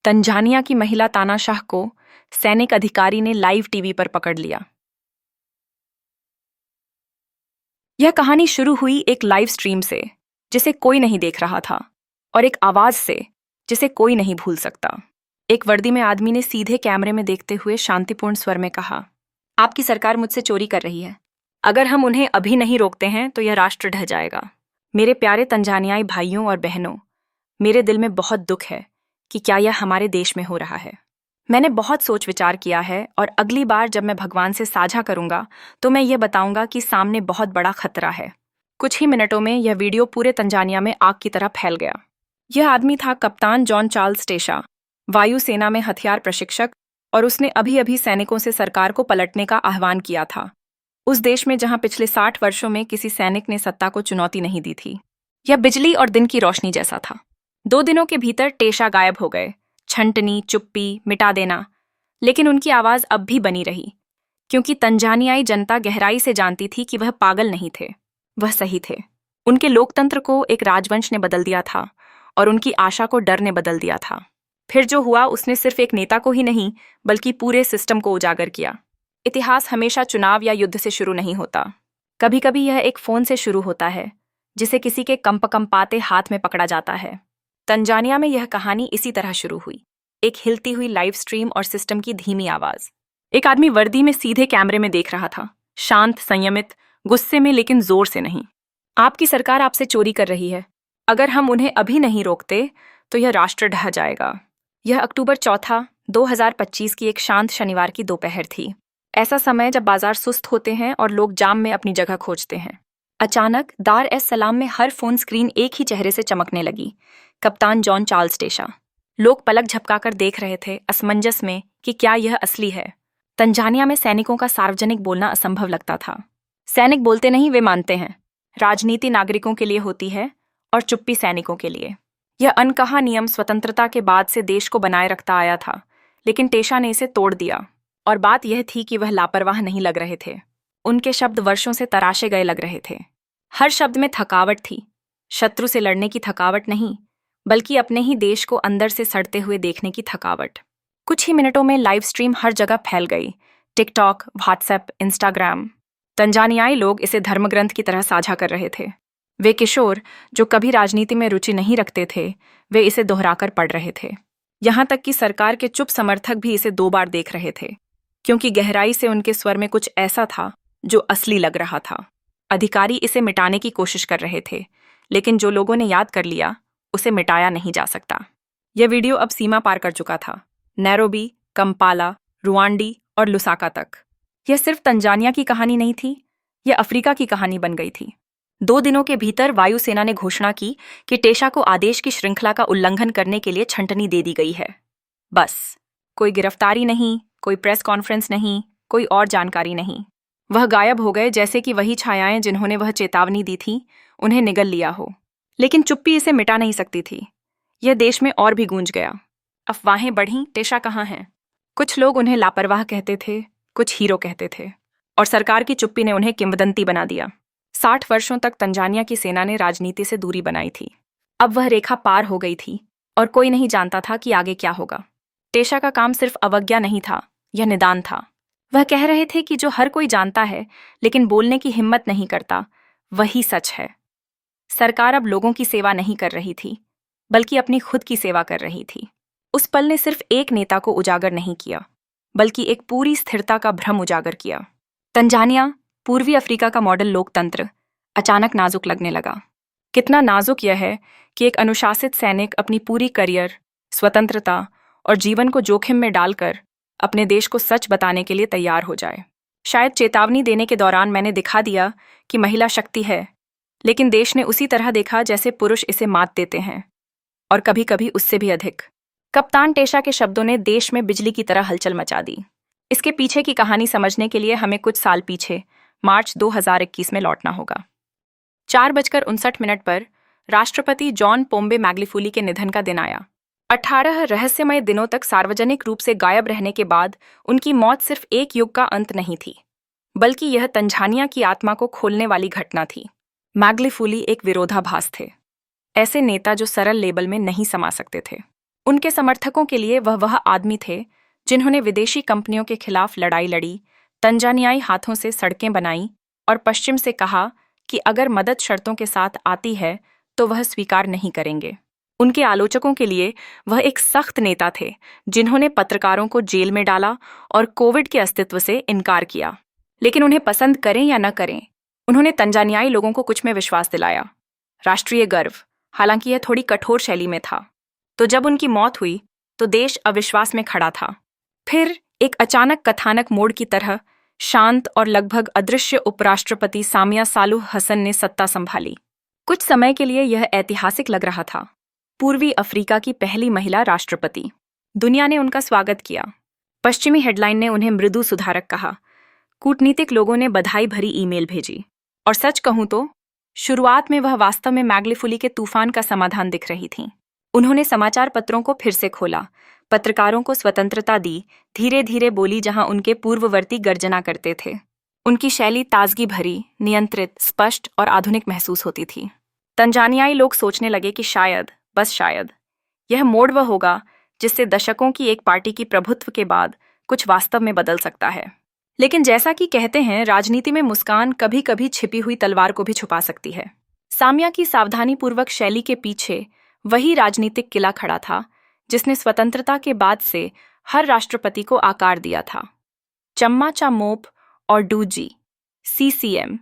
Tanzania की महिला तानाशाह को सैनिक अधिकारी ने लाइव टीवी पर पकड़ लिया। यह कहानी शुरू हुई एक लाइव स्ट्रीम से जिसे कोई नहीं देख रहा था, और एक आवाज से जिसे कोई नहीं भूल सकता। एक वर्दी में आदमी ने सीधे कैमरे में देखते हुए शांतिपूर्ण स्वर में कहा, आपकी सरकार मुझसे चोरी कर रही है। अगर हम उन्हें अभी नहीं रोकते हैं तो यह राष्ट्र ढह जाएगा। मेरे प्यारे तंजानियाई भाइयों और बहनों, मेरे दिल में बहुत दुख है कि क्या यह हमारे देश में हो रहा है। मैंने बहुत सोच विचार किया है, और अगली बार जब मैं भगवान से साझा करूंगा तो मैं ये बताऊंगा कि सामने बहुत बड़ा खतरा है। कुछ ही मिनटों में यह वीडियो पूरे तंजानिया में आग की तरह फैल गया। यह आदमी था कप्तान जॉन चार्ल्स टेशा, वायुसेना में हथियार प्रशिक्षक, और उसने अभी अभी सैनिकों से सरकार को पलटने का आह्वान किया था। उस देश में जहां पिछले 60 वर्षों में किसी सैनिक ने सत्ता को चुनौती नहीं दी थी। यह बिजली और दिन की रोशनी जैसा था। 2 दिनों के भीतर टेशा गायब हो गए। छंटनी, चुप्पी, मिटा देना, लेकिन उनकी आवाज अब भी बनी रही, क्योंकि तंजानियाई जनता गहराई से जानती थी कि वह पागल नहीं थे, वह सही थे। उनके लोकतंत्र को एक राजवंश ने बदल दिया था, और उनकी आशा को डर ने बदल दिया था। फिर जो हुआ उसने सिर्फ एक नेता को ही नहीं बल्कि पूरे सिस्टम को उजागर किया। इतिहास हमेशा चुनाव या युद्ध से शुरू नहीं होता। कभी कभी यह एक फोन से शुरू होता है, जिसे किसी के कंपकंपाते हाथ में पकड़ा जाता है। तंजानिया में यह कहानी इसी तरह शुरू हुई, एक हिलती हुई लाइव स्ट्रीम और सिस्टम की धीमी आवाज। एक आदमी वर्दी में सीधे कैमरे में देख रहा था, शांत, संयमित, गुस्से में, लेकिन जोर से नहीं। आपकी सरकार आपसे चोरी कर रही है। अगर हम उन्हें अभी नहीं रोकते तो यह राष्ट्र ढह जाएगा। यह अक्टूबर 4, 2025 की एक शांत शनिवार की दोपहर थी। ऐसा समय जब बाजार सुस्त होते हैं और लोग जाम में अपनी जगह खोजते हैं। अचानक दार एस सलाम में हर फोन स्क्रीन एक ही चेहरे से चमकने लगी, कप्तान जॉन चार्ल्स टेशा। लोग पलक झपकाकर देख रहे थे, असमंजस में कि क्या यह असली है। तंजानिया में सैनिकों का सार्वजनिक बोलना असंभव लगता था। सैनिक बोलते नहीं, वे मानते हैं। राजनीति नागरिकों के लिए होती है और चुप्पी सैनिकों के लिए। यह अनकहा नियम स्वतंत्रता के बाद से देश को बनाए रखता आया था, लेकिन टेशा ने इसे तोड़ दिया। और बात यह थी कि वह लापरवाह नहीं लग रहे थे। उनके शब्द वर्षों से तराशे गए लग रहे थे। हर शब्द में थकावट थी, शत्रु से लड़ने की थकावट नहीं, बल्कि अपने ही देश को अंदर से सड़ते हुए देखने की थकावट। कुछ ही मिनटों में लाइव स्ट्रीम हर जगह फैल गई, टिकटॉक, व्हाट्सएप, इंस्टाग्राम। तंजानियाई लोग इसे धर्मग्रंथ की तरह साझा कर रहे थे। वे किशोर जो कभी राजनीति में रुचि नहीं रखते थे, वे इसे दोहराकर पढ़ रहे थे। यहां तक कि सरकार के चुप समर्थक भी इसे 2 बार देख रहे थे, क्योंकि गहराई से उनके स्वर में कुछ ऐसा था जो असली लग रहा था। अधिकारी इसे मिटाने की कोशिश कर रहे थे, लेकिन जो लोगों ने याद कर लिया उसे मिटाया नहीं जा सकता। यह वीडियो अब सीमा पार कर चुका था, नैरोबी, कंपाला, रुआंडी और लुसाका तक। यह सिर्फ तंजानिया की कहानी नहीं थी, यह अफ्रीका की कहानी बन गई थी। 2 दिनों के भीतर वायुसेना ने घोषणा की कि टेशा को आदेश की श्रृंखला का उल्लंघन करने के लिए छंटनी दे दी गई है। बस, कोई गिरफ्तारी नहीं, कोई प्रेस कॉन्फ्रेंस नहीं, कोई और जानकारी नहीं। वह गायब हो गए, जैसे कि वही छायाएं जिन्होंने वह चेतावनी दी थी उन्हें निगल लिया हो। लेकिन चुप्पी इसे मिटा नहीं सकती थी। यह देश में और भी गूंज गया। अफवाहें बढ़ीं, टेशा कहाँ हैं? कुछ लोग उन्हें लापरवाह कहते थे, कुछ हीरो कहते थे, और सरकार की चुप्पी ने उन्हें किंवदंती बना दिया। 60 वर्षों तक तंजानिया की सेना ने राजनीति से दूरी बनाई थी। अब वह रेखा पार हो गई थी, और कोई नहीं जानता था कि आगे क्या होगा। टेशा का काम सिर्फ अवज्ञा नहीं था, यह निदान था। वह कह रहे थे कि जो हर कोई जानता है लेकिन बोलने की हिम्मत नहीं करता, वही सच है। सरकार अब लोगों की सेवा नहीं कर रही थी, बल्कि अपनी खुद की सेवा कर रही थी। उस पल ने सिर्फ एक नेता को उजागर नहीं किया, बल्कि एक पूरी स्थिरता का भ्रम उजागर किया। तंजानिया, पूर्वी अफ्रीका का मॉडल लोकतंत्र, अचानक नाजुक लगने लगा। कितना नाजुक यह है कि एक अनुशासित सैनिक अपनी पूरी करियर, स्वतंत्रता और जीवन को जोखिम में डालकर अपने देश को सच बताने के लिए तैयार हो जाए। शायद चेतावनी देने के दौरान मैंने दिखा दिया कि महिला शक्ति है, लेकिन देश ने उसी तरह देखा जैसे पुरुष इसे मात देते हैं, और कभी कभी उससे भी अधिक। कप्तान टेशा के शब्दों ने देश में बिजली की तरह हलचल मचा दी। इसके पीछे की कहानी समझने के लिए हमें कुछ साल पीछे, मार्च 2021 में लौटना होगा। 4:59 पर राष्ट्रपति जॉन पोम्बे मैग्लिफुली के निधन का दिन आया। 18 रहस्यमय दिनों तक सार्वजनिक रूप से गायब रहने के बाद उनकी मौत सिर्फ एक युग का अंत नहीं थी, बल्कि यह तंजानिया की आत्मा को खोलने वाली घटना थी। मैग्लिफुली एक विरोधाभास थे, ऐसे नेता जो सरल लेबल में नहीं समा सकते थे। उनके समर्थकों के लिए वह आदमी थे जिन्होंने विदेशी कंपनियों के खिलाफ लड़ाई लड़ी, तंजानियाई हाथों से सड़कें बनाई और पश्चिम से कहा कि अगर मदद शर्तों के साथ आती है तो वह स्वीकार नहीं करेंगे। उनके आलोचकों के लिए वह एक सख्त नेता थे जिन्होंने पत्रकारों को जेल में डाला और कोविड के अस्तित्व से इनकार किया। लेकिन उन्हें पसंद करें या न करें, उन्होंने तंजानियाई लोगों को कुछ में विश्वास दिलाया, राष्ट्रीय गर्व। हालांकि यह थोड़ी कठोर शैली में था। तो जब उनकी मौत हुई तो देश अविश्वास में खड़ा था। फिर एक अचानक कथानक मोड़ की तरह शांत और लगभग अदृश्य उपराष्ट्रपति सामिया सालुह हसन ने सत्ता संभाली। कुछ समय के लिए यह ऐतिहासिक लग रहा था। पूर्वी अफ्रीका की पहली महिला राष्ट्रपति। दुनिया ने उनका स्वागत किया। पश्चिमी हेडलाइन ने उन्हें मृदु सुधारक कहा। कूटनीतिक लोगों ने बधाई भरी ईमेल भेजी। और सच कहूं तो शुरुआत में वह वास्तव में मैग्लिफुली के तूफान का समाधान दिख रही थीं। उन्होंने समाचार पत्रों को फिर से खोला, पत्रकारों को स्वतंत्रता दी, धीरे धीरे बोली जहां उनके पूर्ववर्ती गर्जना करते थे। उनकी शैली ताजगी भरी, नियंत्रित, स्पष्ट और आधुनिक महसूस होती थी। तंजानियाई लोग सोचने लगे कि शायद, बस शायद, यह मोड़ वह होगा जिससे दशकों की एक पार्टी की प्रभुत्व के बाद कुछ वास्तव में बदल सकता है। लेकिन जैसा कि कहते हैं, राजनीति में मुस्कान कभी कभी छिपी हुई तलवार को भी छुपा सकती है। सामिया की सावधानीपूर्वक शैली के पीछे वही राजनीतिक किला खड़ा था जिसने स्वतंत्रता के बाद से हर राष्ट्रपति को आकार दिया था। चम्मा मोप और डूजी, CCM,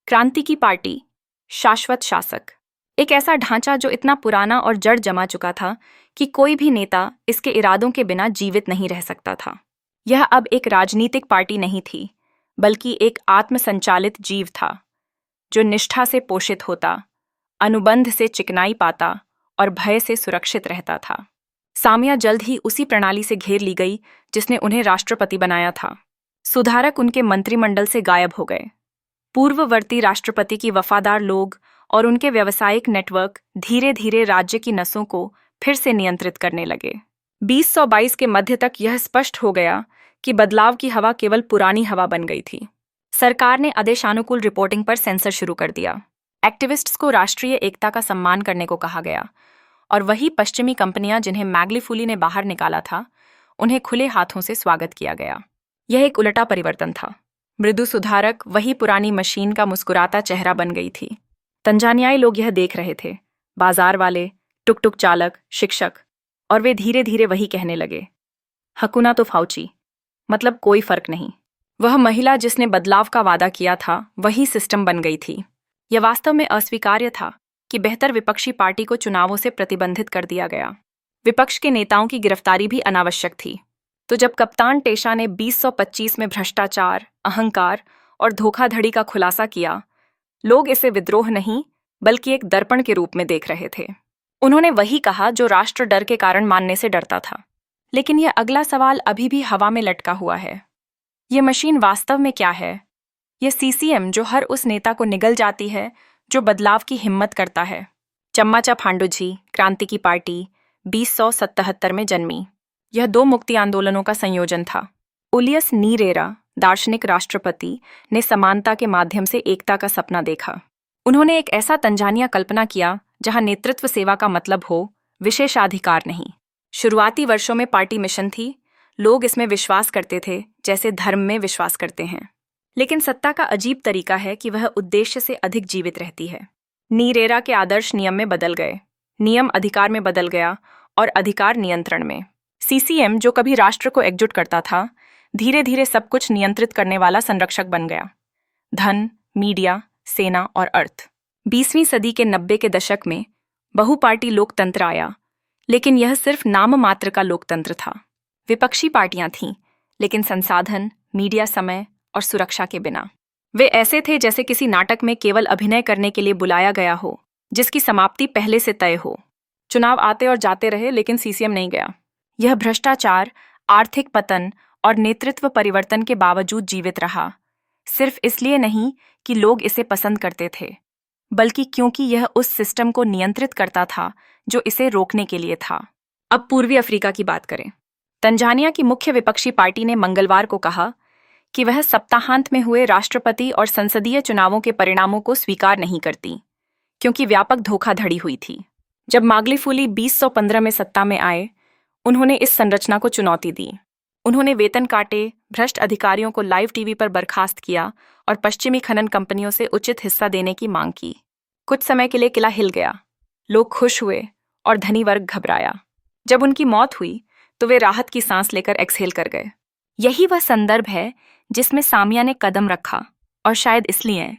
क्रांति की पार्टी, शाश्वत शासक। एक ऐसा ढांचा जो इतना पुराना और जड़ जमा चुका था कि कोई भी नेता इसके इरादों के बिना जीवित नहीं रह सकता था। यह अब एक राजनीतिक पार्टी नहीं थी, बल्कि एक आत्मसंचालित जीव था जो निष्ठा से पोषित होता, अनुबंध से चिकनाई पाता और भय से सुरक्षित रहता था। सामिया जल्द ही उसी प्रणाली से घेर ली गई जिसने उन्हें राष्ट्रपति बनाया था। सुधारक उनके मंत्रिमंडल से गायब हो गए। पूर्ववर्ती राष्ट्रपति की वफादार लोग और उनके व्यावसायिक नेटवर्क धीरे धीरे राज्य की नसों को फिर से नियंत्रित करने लगे। 2022 के मध्य तक यह स्पष्ट हो गया कि बदलाव की हवा केवल पुरानी हवा बन गई थी। सरकार ने आदेशानुकूल रिपोर्टिंग पर सेंसर शुरू कर दिया। एक्टिविस्ट्स को राष्ट्रीय एकता का सम्मान करने को कहा गया और वही पश्चिमी कंपनियां जिन्हें मैग्लिफुली ने बाहर निकाला था, उन्हें खुले हाथों से स्वागत किया गया। यह एक उलटा परिवर्तन था। मृदु सुधारक वही पुरानी मशीन का मुस्कुराता चेहरा बन गई थी। तंजानियाई लोग यह देख रहे थे, बाजार वाले, टुक टुक चालक, शिक्षक, और वे धीरे धीरे वही कहने लगे, हकुना तो फाउची, मतलब कोई फर्क नहीं। वह महिला जिसने बदलाव का वादा किया था वही सिस्टम बन गई थी। यह वास्तव में अस्वीकार्य था कि बेहतर विपक्षी पार्टी को चुनावों से प्रतिबंधित कर दिया गया। विपक्ष के नेताओं की गिरफ्तारी भी अनावश्यक थी। तो जब कप्तान टेशा ने 2025 में भ्रष्टाचार, अहंकार और धोखाधड़ी का खुलासा किया, लोग इसे विद्रोह नहीं बल्कि एक दर्पण के रूप में देख रहे थे। उन्होंने वही कहा जो राष्ट्र डर के कारण मानने से डरता था। लेकिन यह अगला सवाल अभी भी हवा में लटका हुआ है। यह मशीन वास्तव में क्या है? यह CCM जो हर उस नेता को निगल जाती है जो बदलाव की हिम्मत करता है। चम्माचा फांडुजी, क्रांति की पार्टी, 2077 में जन्मी। यह 2 मुक्ति आंदोलनों का संयोजन था। उलियस नीरेरा, दार्शनिक राष्ट्रपति, ने समानता के माध्यम से एकता का सपना देखा। उन्होंने एक ऐसा तंजानिया कल्पना किया जहां नेतृत्व सेवा का मतलब हो, विशेषाधिकार नहीं। शुरुआती वर्षों में पार्टी मिशन थी। लोग इसमें विश्वास करते थे जैसे धर्म में विश्वास करते हैं। लेकिन सत्ता का अजीब तरीका है कि वह उद्देश्य से अधिक जीवित रहती है। नीरेरा के आदर्श नियम में बदल गए, नियम अधिकार में बदल गया और अधिकार नियंत्रण में। CCM जो कभी राष्ट्र को एकजुट करता था, धीरे धीरे सब कुछ नियंत्रित करने वाला संरक्षक बन गया। धन, मीडिया, सेना और अर्थ। 20वीं सदी के 90 के दशक में बहुपार्टी लोकतंत्र आया, लेकिन यह सिर्फ नाम मात्र का लोकतंत्र था। विपक्षी पार्टियां थीं, लेकिन संसाधन, मीडिया समय और सुरक्षा के बिना। वे ऐसे थे जैसे किसी नाटक में केवल अभिनय करने के लिए बुलाया गया हो, जिसकी समाप्ति पहले से तय हो। चुनाव आते और जाते रहे, लेकिन CCM नहीं गया। यह भ्रष्टाचार, आर्थिक पतन और नेतृत्व परिवर्तन के बावजूद जीवित रहा, सिर्फ इसलिए नहीं कि लोग इसे पसंद करते थे, बल्कि क्योंकि यह उस सिस्टम को नियंत्रित करता था जो इसे रोकने के लिए था। अब पूर्वी अफ्रीका की बात करें। तंजानिया की मुख्य विपक्षी पार्टी ने मंगलवार को कहा कि वह सप्ताहांत में हुए राष्ट्रपति और संसदीय चुनावों के परिणामों को स्वीकार नहीं करती, क्योंकि व्यापक धोखाधड़ी हुई थी। जब माग्लिफुली 2015 में सत्ता में आए उन्होंने इस संरचना को चुनौती दी। उन्होंने वेतन काटे, भ्रष्ट अधिकारियों को लाइव टीवी पर बर्खास्त किया और पश्चिमी खनन कंपनियों से उचित हिस्सा देने की मांग की। कुछ समय के लिए किला हिल गया, लोग खुश हुए और धनी वर्ग घबराया। जब उनकी मौत हुई तो वे राहत की सांस लेकर एक्सहेल कर गए। यही वह संदर्भ है जिसमें सामिया ने कदम रखा, और शायद इसलिए